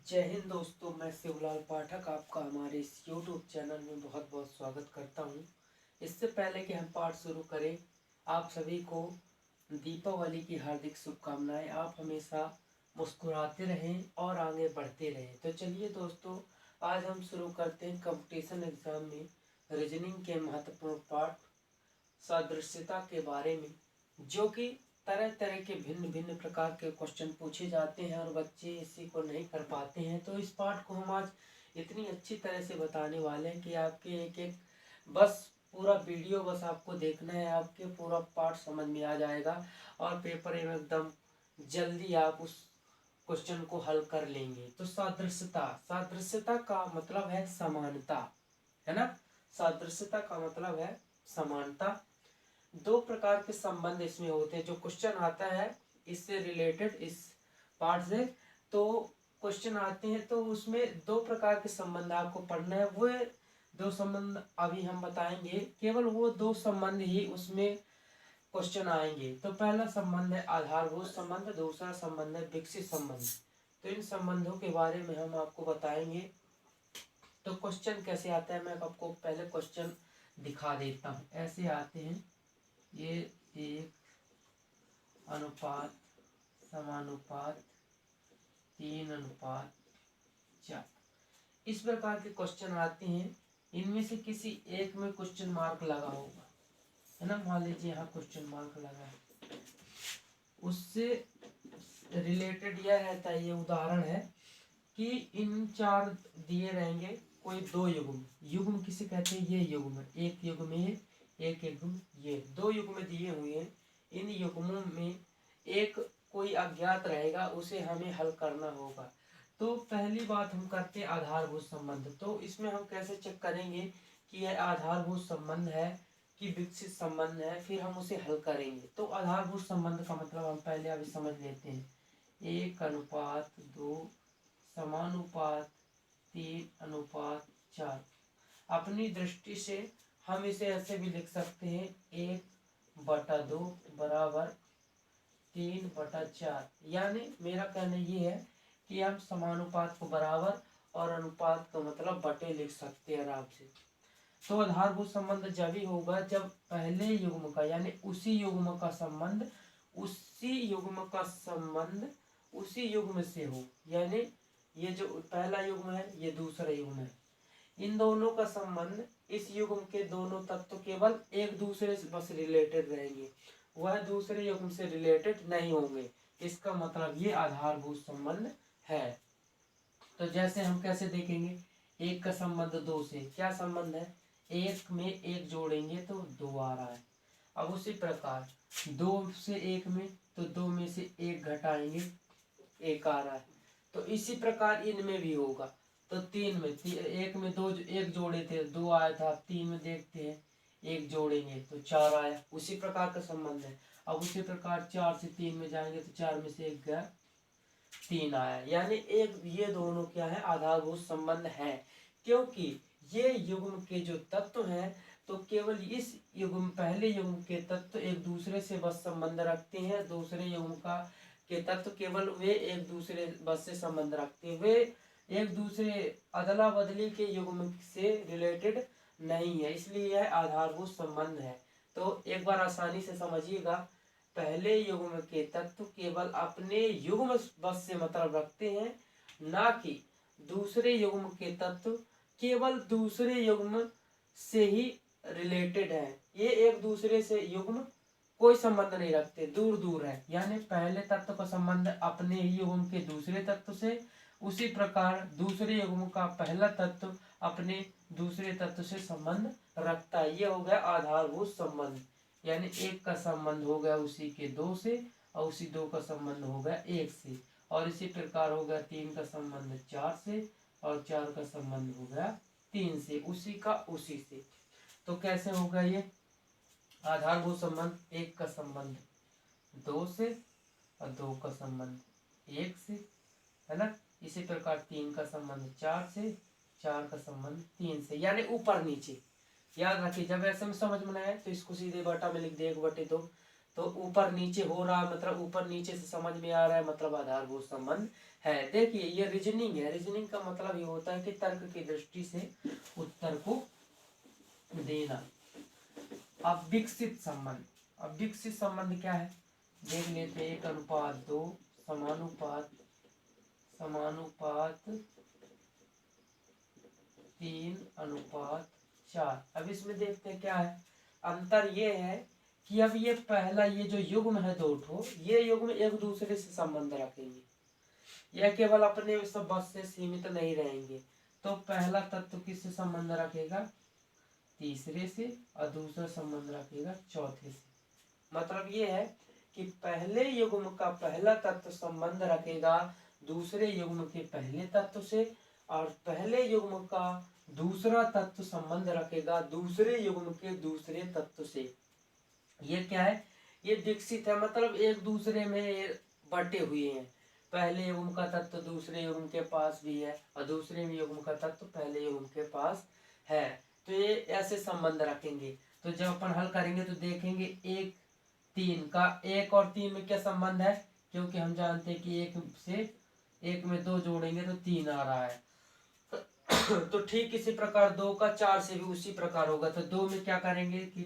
जय हिंद दोस्तों, मैं शिवलाल पाठक आपका हमारे इस YouTube चैनल में बहुत बहुत स्वागत करता हूं। इससे पहले कि हम पाठ शुरू करें, आप सभी को दीपावली की हार्दिक शुभकामनाएं। आप हमेशा मुस्कुराते रहें और आगे बढ़ते रहें। तो चलिए दोस्तों, आज हम शुरू करते हैं कंपटीशन एग्जाम में रीजनिंग के महत्वपूर्ण पाठ सादृश्यता के बारे में, जो कि तरह तरह के भिन्न भिन्न प्रकार के क्वेश्चन पूछे जाते हैं और बच्चे इसी को नहीं कर पाते हैं। तो इस पाठ को हम आज इतनी अच्छी तरह से बताने वाले हैं कि आपके एक एक बस पूरा वीडियो बस आपको देखना है, आपके पूरा पाठ समझ में आ जाएगा और पेपर में एकदम जल्दी आप उस क्वेश्चन को हल कर लेंगे। तो सादृश्यता, सादृश्यता का मतलब है समानता, है ना। सादृश्यता का मतलब है समानता। दो प्रकार के संबंध इसमें होते हैं। जो क्वेश्चन आता है इससे रिलेटेड, इस पार्ट से तो क्वेश्चन आते हैं, तो उसमें दो प्रकार के संबंध आपको पढ़ना है। वो दो संबंध अभी हम बताएंगे, केवल वो दो संबंध ही उसमें क्वेश्चन आएंगे। तो पहला संबंध है आधारभूत संबंध, दूसरा संबंध है विकसित संबंध। तो इन संबंधों के बारे में हम आपको बताएंगे। तो क्वेश्चन कैसे आता है, मैं आपको पहले क्वेश्चन दिखा देता हूँ। ऐसे आते हैं, ये एक अनुपात समानुपात 3:4, इस प्रकार के क्वेश्चन आते हैं। इनमें से किसी एक में क्वेश्चन मार्क लगा होगा, है ना। मान लीजिए यहाँ क्वेश्चन मार्क लगा है, उससे रिलेटेड यह रहता है, ये उदाहरण है कि इन चार दिए रहेंगे कोई दो युग्म। युग्म किसे कहते हैं, ये युग्म, एक युग्म ये, एक युग्म ये, दो युग्म दिए हुए हैं। इन युग्मों में एक कोई अज्ञात रहेगा, उसे हमें हल करना होगा। तो पहली बात हम करते हैं आधारभूत संबंध। तो इसमें हम कैसे चेक करेंगे कि यह आधारभूत संबंध है कि विकसित संबंध है, फिर हम उसे हल करेंगे। तो आधारभूत संबंध का मतलब हम पहले अभी समझ लेते हैं। 1:2 समानुपात 3:4। अपनी दृष्टि से हम इसे ऐसे भी लिख सकते हैं, 1/2 बराबर 3/4। यानी मेरा कहना ये है कि हम समानुपात को बराबर और अनुपात का मतलब बटे लिख सकते हैं आराम से। तो आधारभूत संबंध जब ही होगा जब पहले युग्म का, यानी उसी युग्म का संबंध उसी युग्म से हो। यानी ये जो पहला युग्म है, ये दूसरा युग्म है, इन दोनों का संबंध, इस युग्म के दोनों तत्व केवल एक दूसरे से बस रिलेटेड रहेंगे, वह दूसरे युग्म से रिलेटेड नहीं होंगे। इसका मतलब ये आधारभूत संबंध है। तो जैसे हम कैसे देखेंगे, एक का संबंध दो से, क्या संबंध है, एक में एक जोड़ेंगे तो दो आ रहा है। अब उसी प्रकार दो से एक में, तो दो में से एक घटाएंगे, एक आ रहा है। तो इसी प्रकार इनमें भी होगा। तो तीन में एक में दो, एक जोड़े थे दो आया था, तीन में देखते हैं एक जोड़ेंगे तो चार आया, उसी प्रकार का संबंध है। अब उसी प्रकार चार से तीन में जाएंगे तो चार में से एक गया, तीन आया। यानी एक ये दोनों क्या है, आधारभूत संबंध है। क्योंकि ये युग्म के जो तत्व हैं, तो केवल इस युग्म, पहले युग्म के तत्व एक दूसरे से बस संबंध रखते हैं। दूसरे युग्म का के तत्व केवल वे एक दूसरे बस से संबंध रखते हैं, वे एक दूसरे अदला बदली के युग्म से रिलेटेड नहीं है, इसलिए यह आधारभूत संबंध है। तो एक बार आसानी से समझिएगा, पहले युग्म के तत्व केवल अपने युग्म बस से मतलब रखते हैं, ना कि दूसरे युग्म के तत्व केवल दूसरे युग्म से ही रिलेटेड है। ये एक दूसरे से युग्म कोई संबंध नहीं रखते, दूर दूर है। यानी पहले तत्व का संबंध अपने ही युग्म के दूसरे तत्व से, उसी प्रकार दूसरे युग्म का पहला तत्व अपने दूसरे तत्व से संबंध रखता है। ये हो गया आधारभूत संबंध। यानी एक का संबंध हो गया उसी के दो से, और उसी दो का संबंध हो गया एक से, और इसी प्रकार हो गया तीन का संबंध चार से, और चार का संबंध हो गया तीन से, उसी का उसी से। तो कैसे होगा ये आधारभूत संबंध, एक का संबंध दो से और दो का संबंध एक से, है ना। इसी प्रकार तीन का संबंध चार से, चार का संबंध तीन से, यानी ऊपर नीचे। याद रखिए, जब ऐसे में समझ में आए तो इसको सीधे बटा में लिख दे, 1/2। तो ऊपर नीचे हो रहा मतलब ऊपर नीचे से समझ में आ रहा है, मतलब आधारभूत संबंध है। देखिए ये रीजनिंग है, रीजनिंग का मतलब ये होता है कि तर्क की दृष्टि से उत्तर को देना। अब विकसित संबंध, अब विकसित संबंध क्या है देख लेते हैं। 1:2 समानुपात 3:4। अब इसमें देखते हैं क्या है अंतर। ये है कि अब ये पहला ये जो युग्म है दो ठो, ये युग्म एक दूसरे से संबंध रखेंगे, यह केवल अपने सब बस से सीमित नहीं रहेंगे। तो पहला तत्व किससे संबंध रखेगा, तीसरे से, और दूसरा संबंध रखेगा चौथे से। मतलब ये है कि पहले युग्म का पहला तत्व संबंध रखेगा दूसरे युग्म के पहले तत्व से, और पहले युग्म का दूसरा तत्व संबंध रखेगा दूसरे युग्म के दूसरे तत्व से। ये क्या है, ये विकसित है, मतलब एक दूसरे में बटे हुए हैं। पहले युग्म का तत्व दूसरे युग्म के पास भी है, और दूसरे युग्म का तत्व पहले युग्म के पास है। तो ये ऐसे संबंध रखेंगे। तो जब अपन हल करेंगे तो देखेंगे 1:3 का 1 और 3 में क्या संबंध है, क्योंकि हम जानते हैं कि 1 से 1 में 2 जोड़ेंगे तो 3 आ रहा है। तो ठीक इसी प्रकार 2 का 4 से भी उसी प्रकार होगा। तो 2 में क्या करेंगे कि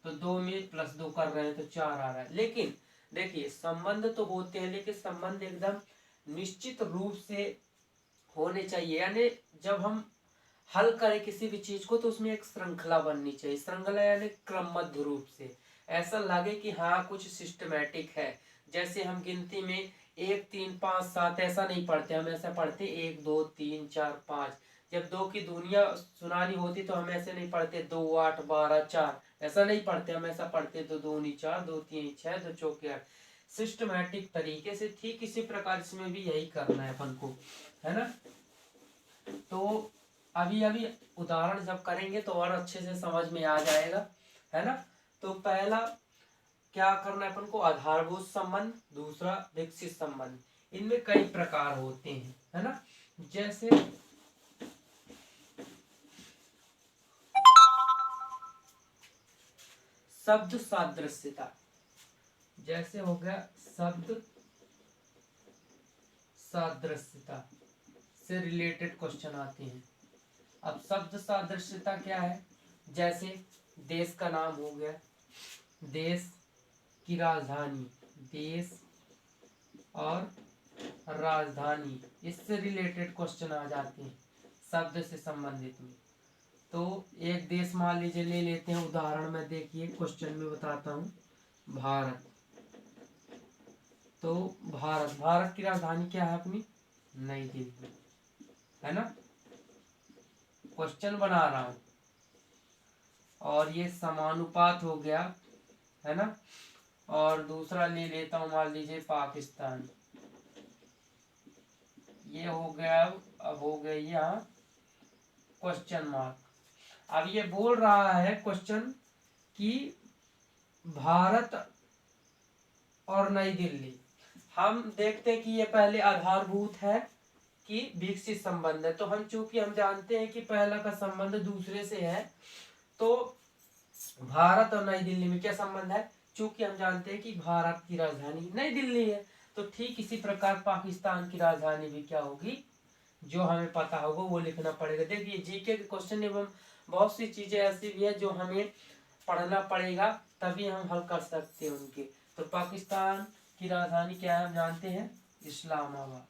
तो 2 में +2 कर रहे हैं तो 4 आ रहा है। लेकिन देखिए संबंध तो होते हैं, लेकिन संबंध एकदम निश्चित रूप से होने चाहिए। यानी जब हम हल करें किसी भी चीज को तो उसमें एक श्रृंखला बननी चाहिए। श्रृंखला यानी क्रमबद्ध रूप से, ऐसा लगे कि हाँ कुछ सिस्टमैटिक है। जैसे हम गिनती में 1 3 5 7 ऐसा नहीं पढ़ते, हम ऐसा पढ़ते 1 2 3 4 5। जब 2 की दुनिया सुनानी होती तो हम ऐसे नहीं पढ़ते 2 8 12 4, ऐसा नहीं पढ़ते। हम ऐसा पढ़ते 2 2 4 2 3 6 2 4 8, सिस्टमैटिक तरीके से। ठीक इसी प्रकार इसमें भी यही करना है अपन को, है ना। तो अभी अभी उदाहरण जब करेंगे तो और अच्छे से समझ में आ जाएगा, है ना। तो पहला क्या करना है अपन को, आधारभूत संबंध, दूसरा विकसित संबंध। इनमें कई प्रकार होते हैं, है ना। जैसे शब्द सादृश्यता, जैसे हो गया शब्द सादृश्यता से रिलेटेड क्वेश्चन आते हैं। अब शब्द सादृश्यता क्या है, जैसे देश का नाम हो गया, देश की राजधानी, देश और राजधानी, इससे रिलेटेड क्वेश्चन आ जाते हैं शब्द से संबंधित में। तो एक देश मान लीजिए ले लेते हैं उदाहरण में, देखिए क्वेश्चन में बताता हूँ, भारत। तो भारत की राजधानी क्या है अपनी, नई दिल्ली, है ना। क्वेश्चन बना रहा हूं। और ये समानुपात हो गया, है ना। और दूसरा ले लेता हूं मान लीजिए पाकिस्तान, ये हो गया। अब हो गई यहाँ क्वेश्चन मार्क। अब ये बोल रहा है क्वेश्चन कि भारत और नई दिल्ली, हम देखते हैं कि ये पहले आधारभूत है कि विकसित संबंध है। तो हम चूंकि हम जानते हैं कि पहला का संबंध दूसरे से है, तो भारत और नई दिल्ली में क्या संबंध है, चूंकि हम जानते हैं कि भारत की राजधानी नई दिल्ली है। तो ठीक इसी प्रकार पाकिस्तान की राजधानी भी क्या होगी, जो हमें पता होगा वो लिखना पड़ेगा। देखिए जीके के क्वेश्चन एवं बहुत सी चीजें ऐसी भी है जो हमें पढ़ना पड़ेगा, तभी हम हल कर सकते हैं उनके। तो पाकिस्तान की राजधानी क्या है हम जानते हैं, इस्लामाबाद,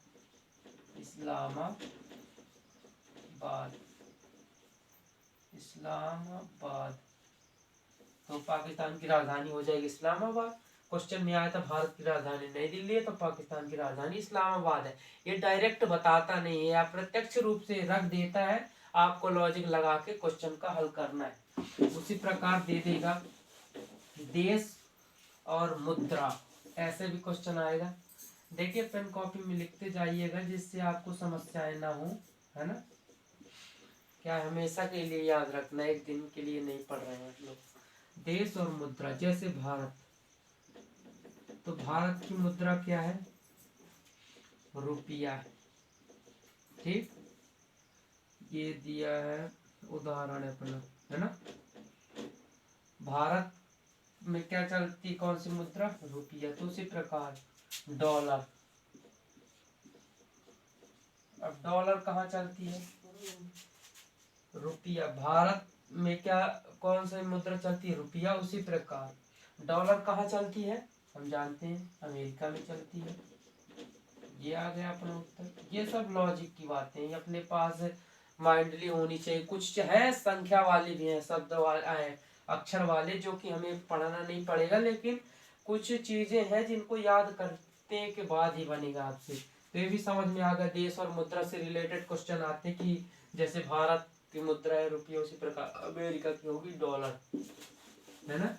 इस्लामाबाद, इस्लामाबाद। तो पाकिस्तान की राजधानी हो जाएगी इस्लामाबाद। क्वेश्चन में आया था भारत की राजधानी नई दिल्ली है, तो पाकिस्तान की राजधानी इस्लामाबाद है। ये डायरेक्ट बताता नहीं है, अप्रत्यक्ष रूप से रख देता है, आपको लॉजिक लगा के क्वेश्चन का हल करना है। उसी प्रकार दे देगा देश और मुद्रा, ऐसे भी क्वेश्चन आएगा। देखिए पेन कॉपी में लिखते जाइएगा जिससे आपको समस्याएं ना हो, है ना। क्या हमेशा के लिए याद रखना, एक दिन के लिए नहीं पढ़ रहे हैं आप लोग। देश और मुद्रा, जैसे भारत, तो भारत की मुद्रा क्या है, रुपया, ठीक। ये दिया है उदाहरण अपना, है ना। भारत में क्या चलती, कौन सी मुद्रा, रुपया। तो उसी प्रकार डॉलर, अब डॉलर कहाँ चलती है, रुपया। भारत में क्या, कौन सी मुद्रा चलती है, रुपया। उसी प्रकार डॉलर कहाँ चलती है, हम जानते हैं अमेरिका में चलती है। ये आ गया अपना उत्तर। ये सब लॉजिक की बातें हैं, अपने पास माइंडली होनी चाहिए। कुछ है संख्या वाले भी हैं, शब्द वाले, अक्षर वाले, जो कि हमें पढ़ना नहीं पड़ेगा, लेकिन कुछ चीजें हैं जिनको याद करने के बाद ही बनेगा आपसे। तो ये भी समझ में आ गया। देश और मुद्रा से रिलेटेड क्वेश्चन आते कि जैसे भारत की मुद्रा है रुपया, उसी प्रकार अमेरिका की होगी डॉलर, है ना।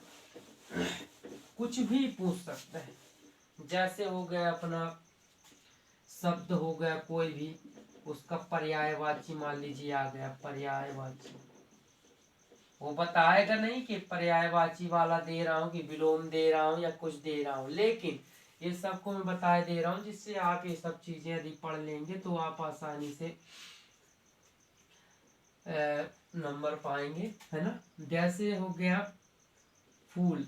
कुछ भी पूछ सकता है। जैसे हो गया अपना शब्द हो गया कोई भी, उसका पर्यायवाची मान लीजिए आ गया, पर्यायवाची। वो बताएगा नहीं कि पर्यायवाची वाला दे रहा हूँ कि विलोम दे रहा हूँ या कुछ दे रहा हूँ, लेकिन ये सबको मैं बताए दे रहा हूँ, जिससे आप ये सब चीजें यदि पढ़ लेंगे तो आप आसानी से नंबर पाएंगे, है ना। जैसे हो गया फूल,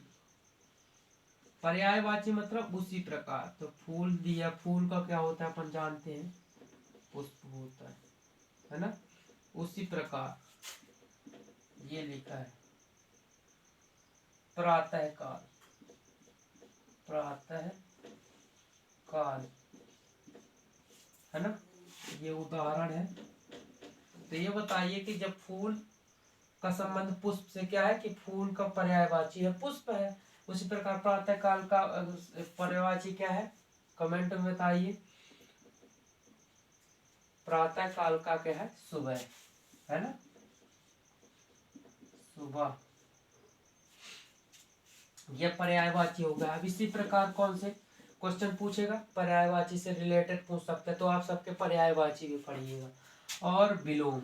पर्यायवाची मतलब उसी प्रकार। तो फूल दिया, फूल का क्या होता है अपन जानते हैं, पुष्प होता है ना। उसी प्रकार ये लिखा है प्रातः काल, प्रातः काल, है ना। ये उदाहरण है। तो ये बताइए कि जब फूल का संबंध पुष्प से क्या है, कि फूल का पर्यायवाची है पुष्प है। उसी प्रकार प्रातः काल का पर्यायवाची क्या है, कमेंट में बताइए। प्रातः काल का क्या है, सुबह, है ना, सुबह। यह पर्यायवाची होगा। अब इसी प्रकार कौन से क्वेश्चन पूछेगा, पर्यायवाची से रिलेटेड पूछ सकते हैं, तो आप सबके पर्यायवाची भी पढ़िएगा। और विलोम,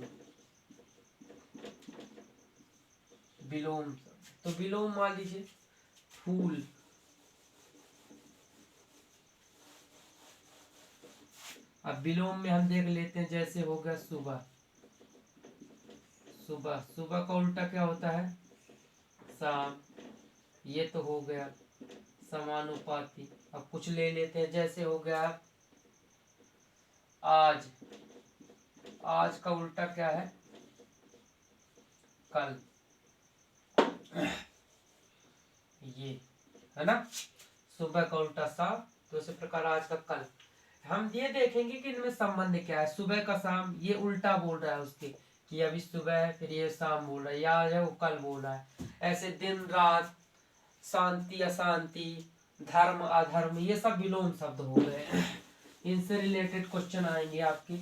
विलोम, तो विलोम मान लीजिए फूल, अब विलोम में हम देख लेते हैं। जैसे हो गया सुबह, सुबह, सुबह का उल्टा क्या होता है, शाम। ये तो हो गया समानुपाती। अब कुछ ले लेते हैं। जैसे हो गया आज, आज का उल्टा क्या है, कल, ये, है ना। सुबह का उल्टा शाम, तो इसी प्रकार आज का कल। हम ये देखेंगे कि इनमें संबंध क्या है। सुबह का शाम, ये उल्टा बोल रहा है उसके, कि अभी सुबह है फिर ये शाम बोल रहा है, या है वो कल बोल रहा है। ऐसे दिन रात, शांति अशांति, धर्म अधर्म, ये सब विलोम शब्द हो गए। इनसे रिलेटेड क्वेश्चन आएंगे आपके।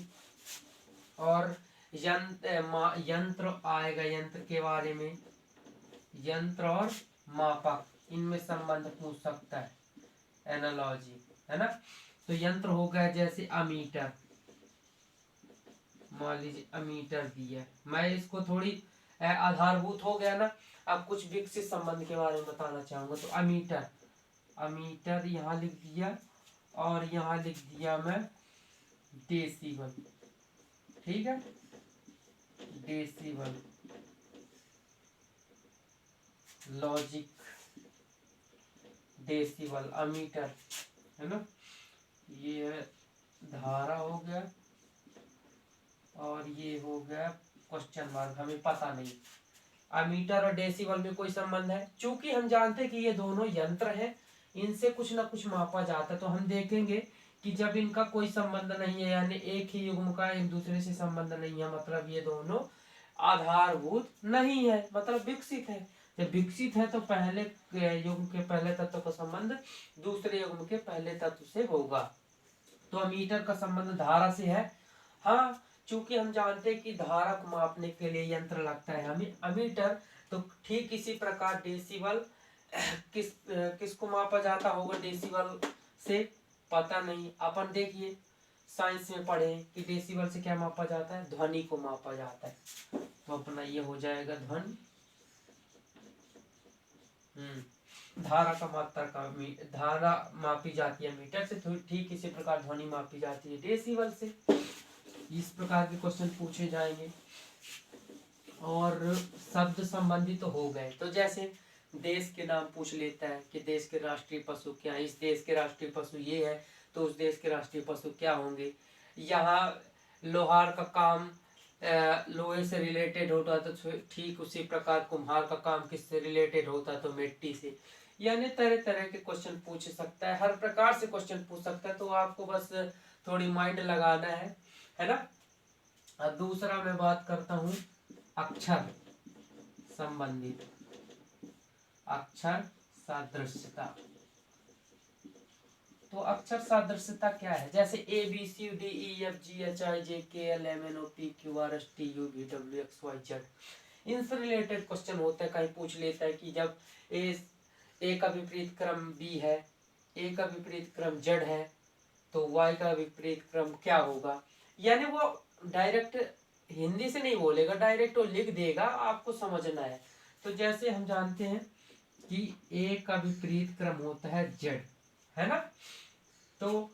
और यंत्र आएगा, यंत्र के बारे में, यंत्र और मापक, इनमें संबंध पूछ सकता है, एनालॉजी, है ना। तो यंत्र हो गया जैसे अमीटर, मान लीजिए अमीटर दिया। मैं इसको थोड़ी आधारभूत हो गया ना। अब कुछ विकसित संबंध के बारे में बताना चाहूंगा। तो अमीटर, अमीटर यहाँ लिख दिया, और यहाँ लिख दिया मैं डेसिबल, ठीक है, डेसिबल। लॉजिक, डेसिबल, अमीटर, है ना। ये है धारा हो गया, और ये हो गया क्वेश्चन मार्क, हमें पता नहीं अमीटर और डेसिबल में कोई संबंध है। चूंकि हम जानते हैं कि ये दोनों यंत्र हैं, इनसे कुछ ना कुछ मापा जाता है। तो हम देखेंगे कि जब इनका कोई संबंध नहीं है, यानी एक ही युग्म का एक दूसरे से संबंध नहीं है, मतलब ये दोनों आधारभूत नहीं है, मतलब विकसित है। जब विकसित है तो पहले युग्म के पहले तत्व का संबंध दूसरे युग्म के पहले तत्व से होगा। तो अमीटर का संबंध धारा से है। हाँ, चूंकि हम जानते हैं कि धारा को मापने के लिए यंत्र लगता है हमें, अमीटर। तो ठीक इसी प्रकार डेसिबल किसको मापा जाता होगा, डेसिबल से, पता नहीं। अपन देखिए साइंस में पढ़े कि डेसिबल से क्या मापा जाता है, ध्वनि को मापा जाता है। तो अपना ये हो जाएगा ध्वनि। धारा का मात्रा का, धारा मापी जाती है मीटर से, ठीक इसी प्रकार ध्वनि मापी जाती है डेसिबल से। इस प्रकार के क्वेश्चन पूछे जाएंगे। और शब्द संबंधी तो हो गए। तो जैसे देश के नाम पूछ लेता है कि देश के राष्ट्रीय पशु क्या है, इस देश के राष्ट्रीय पशु ये है तो उस देश के राष्ट्रीय पशु क्या होंगे। यहाँ लोहार का काम लोहे से रिलेटेड होता है तो ठीक उसी प्रकार कुम्हार का काम किससे रिलेटेड होता है तो मिट्टी से। यानी तरह तरह के क्वेश्चन पूछ सकता है, हर प्रकार से क्वेश्चन पूछ सकता है, तो आपको बस थोड़ी माइंड लगाना है ना। अब दूसरा मैं बात करता हूँ अक्षर संबंधित, अक्षर सादृश्यता। तो अक्षर सादृश्यता क्या है, जैसे A B C D E F G H I J K L M N O P Q R S T U V W X Y Z, इनसे रिलेटेड क्वेश्चन होता है। कहीं पूछ लेता है कि जब ए का विपरीत क्रम बी है, ए का विपरीत क्रम जेड है, तो वाई का विपरीत क्रम क्या होगा। यानी वो डायरेक्ट हिंदी से नहीं बोलेगा, डायरेक्ट वो लिख देगा, आपको समझना है। तो जैसे हम जानते हैं कि ए का विपरीत क्रम होता है जेड, है ना। तो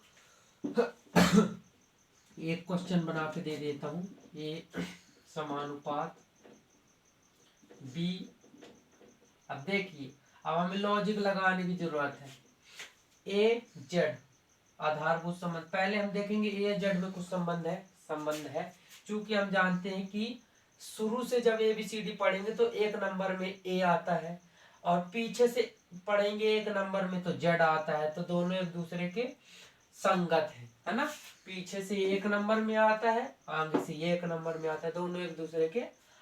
एक क्वेश्चन बना के दे देता हूं, ए समानुपात बी। अब देखिए, अब हमें लॉजिक लगाने की जरूरत है। ए जेड आधारभूत संबंध, पहले हम देखेंगे ए जेड में कुछ संबंध है। चूंकि हम जानते हैं कि शुरू से जब ABCD पढ़ेंगे तो एक नंबर में ए आता है, और पीछे से पढ़ेंगे एक नंबर में तो जेड आता है, तो दोनों एक दूसरे के संगत है ना। पीछे से एक नंबर में आता है, आगे से एक नंबर में आता है, दोनों एक दूसरे के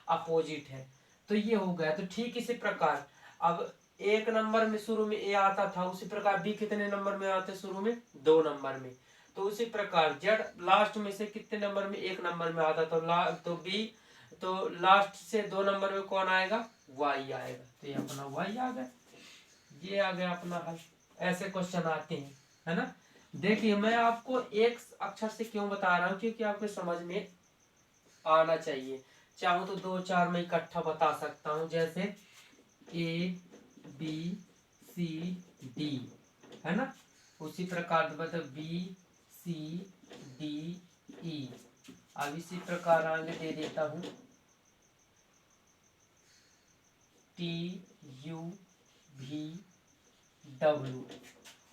अपोजिट है। तो ये हो गया। तो ठीक इसी प्रकार अब एक नंबर में शुरू में ए आता था, उसी प्रकार बी कितने नंबर में आते शुरू में 2 नंबर में, तो उसी प्रकार जेड लास्ट में से कितने नंबर में 1 नंबर में आता, तो बी तो लास्ट से 2 नंबर में कौन आएगा, वाई आएगा। तो ये अपना वाई आ गया, ये आ गया अपना हल। ऐसे क्वेश्चन आते हैं, है ना। देखिए मैं आपको एक अक्षर से क्यों बता रहा हूँ, क्योंकि आपको समझ में आना चाहिए। चाहूँ तो 2-4 में इकट्ठा बता सकता हूँ, जैसे ए बी सी डी, है ना। उसी प्रकार मतलब बी सी डी ई। अब इसी प्रकार आगे दे देता हूँ टी यू भी डब्ल्यू।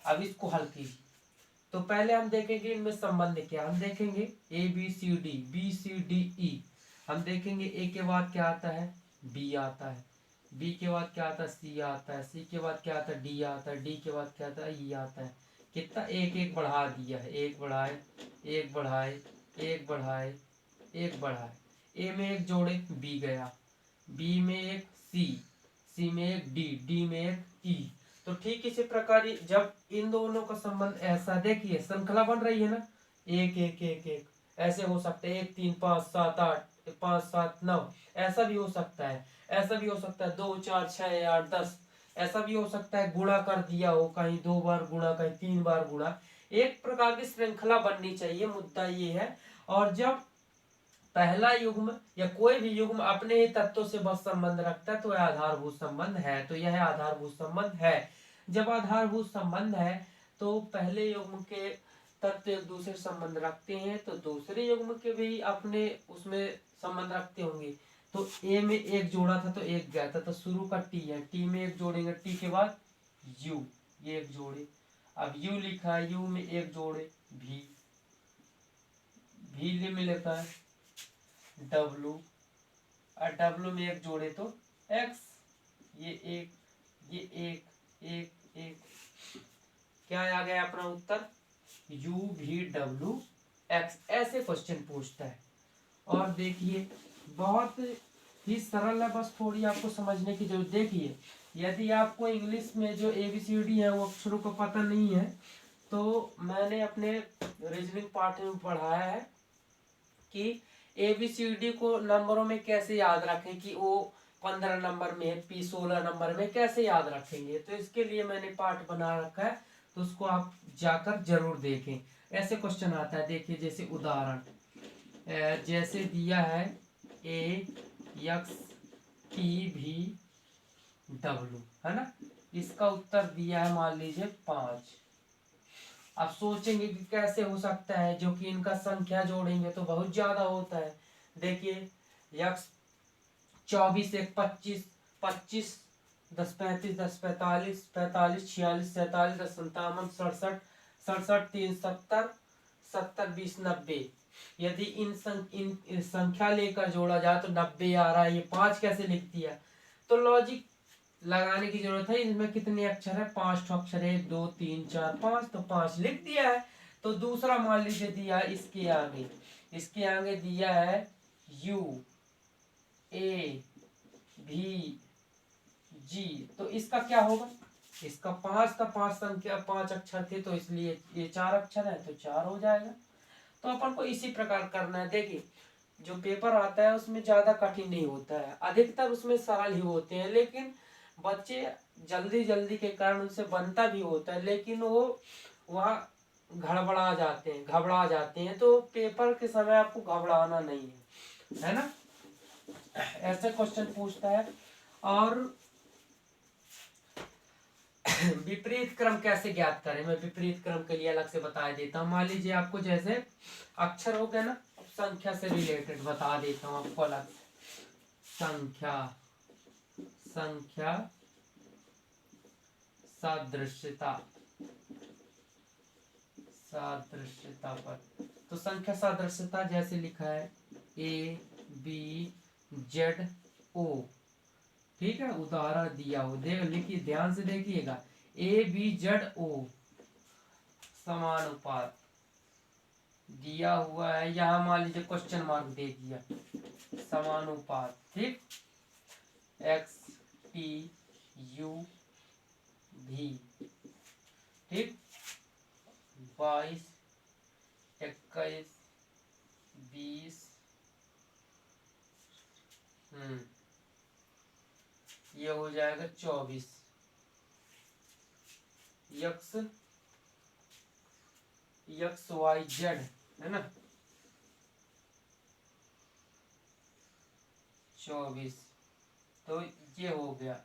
अब इसको हल कीजिए। तो पहले हम देखेंगे इनमें संबंध क्या, हम देखेंगे A B C D, B C D E. हम देखेंगे ए के बाद क्या आता है, बी आता है, बी के बाद क्या आता है, सी आता है, सी के बाद क्या आता है, डी आता है, डी के बाद क्या आता है, ई आता है। कितना एक एक बढ़ा दिया है, एक बढ़ाए एक बढ़ाए एक बढ़ाए एक बढ़ाए। ए में एक जोड़े बी गया, बी में एक सी, सी में एक डी, डी में एक ई। तो ठीक इसी प्रकार जब इन दोनों का संबंध ऐसा, देखिए श्रृंखला बन रही है ना, एक एक एक एक ऐसे हो सकते हैं, 1 3 5 7 8 5 7 9, ऐसा भी हो सकता है, ऐसा भी हो सकता है 2 4 6 8 10, ऐसा भी हो सकता है गुणा कर दिया हो, कहीं 2 बार गुणा कहीं 3 बार गुणा। एक प्रकार की श्रृंखला बननी चाहिए, मुद्दा ये है। और जब पहला युग्म या कोई भी युग्म अपने ही तत्वों से बस संबंध रखता है तो यह आधारभूत संबंध है, तो यह आधारभूत संबंध है। जब आधारभूत संबंध है तो पहले युग्म के तत्व एक दूसरे संबंध रखते हैं, तो दूसरे युग्म के भी अपने उसमें संबंध रखते होंगे। तो ए में एक जोड़ा था तो एक गया था, तो शुरू का टी है, टी में एक जोड़ेंगे, टी के बाद यू, ये एक जोड़े। अब यू लिखा है, यू में एक जोड़े भी, भी में लिखा है डब्लू, और डब्लू में एक जोड़े तो एक्स, ये एक ये एक एक एक, क्या आ गया अपना उत्तर, यू भी डब्लू एक्स। ऐसे क्वेश्चन पूछता है। और देखिए बहुत ही सरल है, बस थोड़ी आपको समझने की जरूरत। देखिए यदि आपको इंग्लिश में जो ABCD है वो अक्षरों को पता नहीं है, तो मैंने अपने रीजनिंग पार्ट में पढ़ाया है कि ABCD को नंबरों में कैसे याद रखें, कि वो 15 नंबर में, P 16 नंबर में कैसे याद रखेंगे। तो इसके लिए मैंने पार्ट बना रखा है, तो उसको आप जाकर जरूर देखें। ऐसे क्वेश्चन आता है, देखिए जैसे उदाहरण जैसे दिया है A X T V W, है ना। इसका उत्तर दिया है मान लीजिए 5। अब सोचेंगे कि कैसे हो सकता है, जो कि इनका संख्या जोड़ेंगे तो बहुत ज्यादा होता है। देखिए x 24 1 25, 25 10 35 10 45 45 46 47 10 57 67 67 3 70 70 20 90। यदि इन संख्या लेकर जोड़ा जाए तो 90 आ रहा है। ये 5 कैसे लिख दिया? तो लॉजिक लगाने की जरूरत है। इसमें कितने अक्षर है? 5 अक्षर है, 1 2 3 4 5, तो 5 लिख दिया है। तो दूसरा मान लीजिए दिया है इसके आगे दिया है U A V G, तो इसका क्या होगा? इसका 5 था, 5 संख्या 5 अक्षर थे, तो इसलिए ये 4 अक्षर है तो 4 हो जाएगा। तो अपन को इसी प्रकार करना है। देखिए जो पेपर आता है उसमें ज्यादा कठिन नहीं होता है, अधिकतर उसमें सरल ही होते हैं, लेकिन बच्चे जल्दी जल्दी के कारण उनसे बनता भी होता है, लेकिन वो वहाँ घबरा जाते हैं। तो पेपर के समय आपको घबराना नहीं है ना। ऐसे क्वेश्चन पूछता है। और विपरीत क्रम कैसे ज्ञात करें? मैं विपरीत क्रम के लिए अलग से बता देता हूँ। मान लीजिए आपको जैसे अक्षर हो गया ना, संख्या से रिलेटेड बता देता हूँ आपको अलग से। संख्या सादृश्यता पर, तो संख्या सादृश्यता जैसे लिखा है ABZO, ठीक है, उदाहरण दिया हो, लिखिए ध्यान से देखिएगा। ABZO समानुपात दिया हुआ है, यहाँ मान लीजिए क्वेश्चन मार्क दे दिया, समानुपात, ठीक, XTUV, ठीक, 22 21 20, ये हो जाएगा 24, XYZ है ना, 24, तो ये हो गया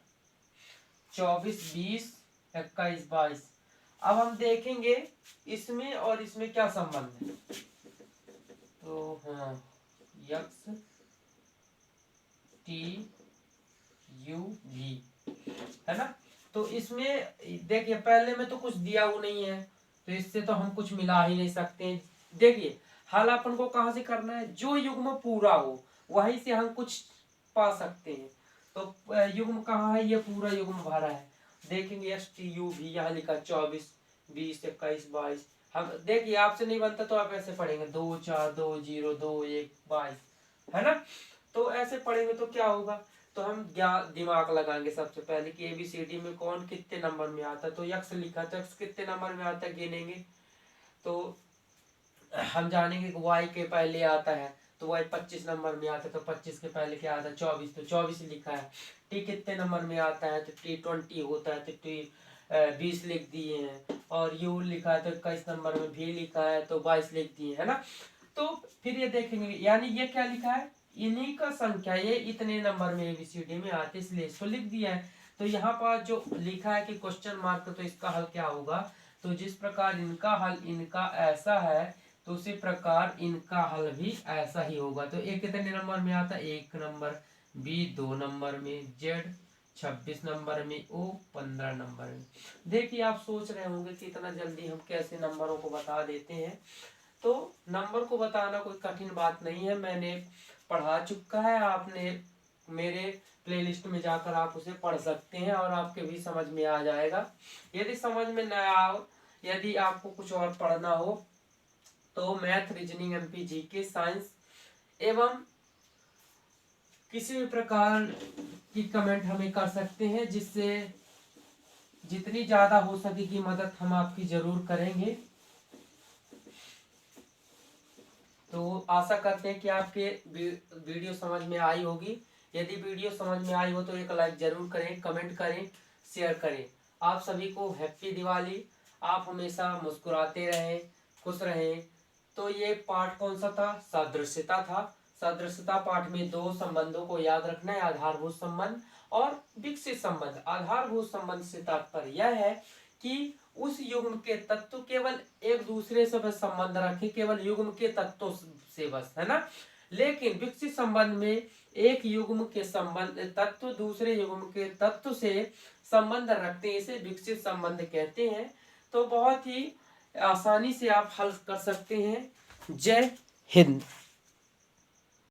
24 20 21 22। अब हम देखेंगे इसमें और इसमें क्या संबंध है। तो हाँ, XTUV है ना। तो इसमें देखिए पहले में तो कुछ दिया हुआ नहीं है, तो इससे तो हम कुछ मिला ही नहीं सकते। देखिए हल अपन को कहाँ से करना है? जो युग्म पूरा हो वहीं से हम कुछ पा सकते हैं। तो युग्म कहाँ है? ये पूरा युग्म भरा है। देखेंगे XTUV यहाँ लिखा 24 20 21 22। हम देखिए आपसे नहीं बनता तो आप ऐसे पढ़ेंगे 2 4 2 0 2 1 22, है ना। तो ऐसे पढ़ेंगे तो क्या होगा? तो हम दिमाग लगाएंगे सबसे पहले कि ABCD में कौन कितने नंबर में आता है। तो यक्स लिखा तो यक्स कितने नंबर में आता है गिनेंगे, तो हम जानेंगे कि Y के पहले आता है तो Y 25 नंबर में आता है, तो 25 के पहले क्या आता है 24, तो 24 लिखा है। T कितने नंबर में आता है? तो T 20 होता है, तो T 20 लिख दिए हैं। और U लिखा है तो 21 नंबर में, V लिखा है तो 22 लिख दिए, है ना। तो फिर ये देखेंगे, यानी ये क्या लिखा है? इन्हीं का संख्या ये इतने नंबर में ABCD में आते, इसलिए इसको लिख दिया है। तो यहाँ पर जो लिखा है कि क्वेश्चन मार्क, तो इसका हल क्या होगा? तो जिस प्रकार इनका हल इनका ऐसा है, तो उसी प्रकार इनका हल भी ऐसा ही होगा। तो ए कितने नंबर में आता है? 1 नंबर, B 2 नंबर में, Z 26 नंबर में, O 15 नंबर में। देखिए आप सोच रहे होंगे कि इतना जल्दी हम कैसे नंबरों को बता देते हैं। तो नंबर को बताना कोई कठिन बात नहीं है, मैंने पढ़ा चुका है। आपने मेरे प्लेलिस्ट में जाकर आप उसे पढ़ सकते हैं और आपके भी समझ में आ जाएगा। यदि समझ में न आओ, यदि आपको कुछ और पढ़ना हो, तो math, reasoning, MP, GK, science एवं किसी भी प्रकार की कमेंट हमें कर सकते हैं, जिससे जितनी ज्यादा हो सकेगी मदद हम आपकी जरूर करेंगे। तो आशा करते हैं कि आपके वीडियो समझ में आई होगी। यदि वीडियो समझ में आई हो तो एक लाइक जरूर करें, कमेंट करें, शेयर करें। आप सभी को हैप्पी दिवाली। आप हमेशा मुस्कुराते रहें, खुश रहें। तो ये पाठ कौन सा था? सादृश्यता था। सादृश्यता पाठ में 2 संबंधों को याद रखना है, आधारभूत संबंध और विकसित संबंध। आधारभूत संबंध से तात्पर्य यह है कि उस युग्म के तत्व केवल एक दूसरे से बस संबंध रखे, केवल युग्म के तत्वों से बस, है ना। लेकिन विकसित संबंध में एक युग्म के संबंध तत्व दूसरे युग्म के तत्व से संबंध रखते हैं, इसे विकसित संबंध कहते हैं। तो बहुत ही आसानी से आप हल कर सकते हैं। जय हिंद।